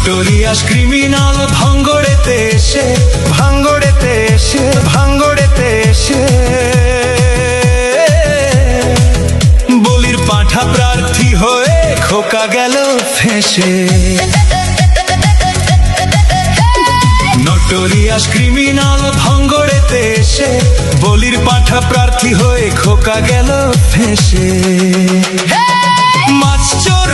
Notorious criminal ভাঙ্গড়েতে এসে ভাঙ্গড়েতে এসে ভাঙ্গড়েতে এসে বলির পাঁঠা প্রার্থী হয়ে খোকা গেল ফেঁসে। নোটোরিয়াস ক্রিমিনাল ভাঙ্গড়েতে এসে বলির পাঁঠা প্রার্থী হয়ে খোকা গেল ফেঁসে। মাছ চোর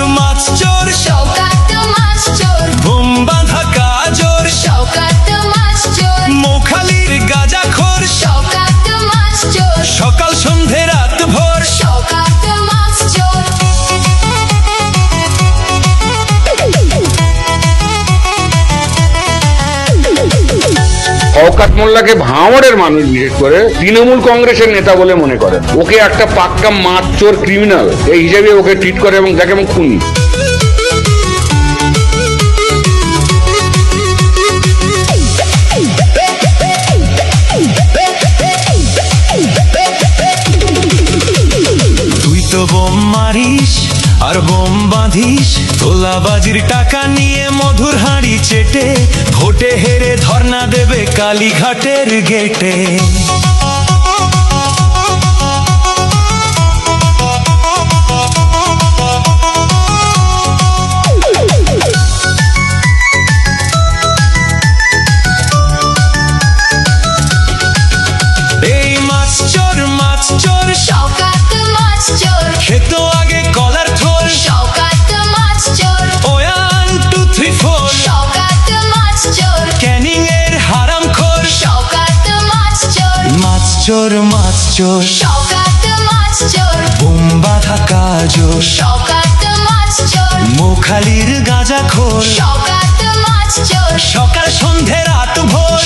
শওকত মাছ চোর, বোম বাঁধা কাজর শওকত মাছ চোর, মোখালির গাঁজাখোর শওকত মাছ চোর, সকাল সন্ধে রাত ভোর শওকত মাছ চোর। শওকত মোল্লাকে ভাঙড়ের মানুষ বিশেষ করে তৃণমূল কংগ্রেসের নেতা বলে মনে করেন। ওকে একটা পাক্কা মাছ চোর ক্রিমিনাল এই হিসেবে ওকে ট্রিট করে এবং দেখে এবং খুনি। তুই তো বোম মারিস আর বোম বাঁধিস, তোলাবাজির টাকা নিয়ে মধুর হাঁড়ি চেটে ভোটে হেরে ধর্ণা দেবে কালীঘাটের গেটে। এই মাছ চোর শওকত মাছ চোর, খেত আগে কলার থোর, শওকত মাছ চোর, 1 2 3 4 শওকত মাছ চোর, ক্যানিং এর হারামখোর। শওকত মাছ চোর, মাছ চোর শওকত মাছ চোর, বোম বাঁধা কাজর শওকত মাছ চোর, মোখালির গাঁজাখোর শওকত মাছ চোর, সকাল সন্ধে রাত ভোর।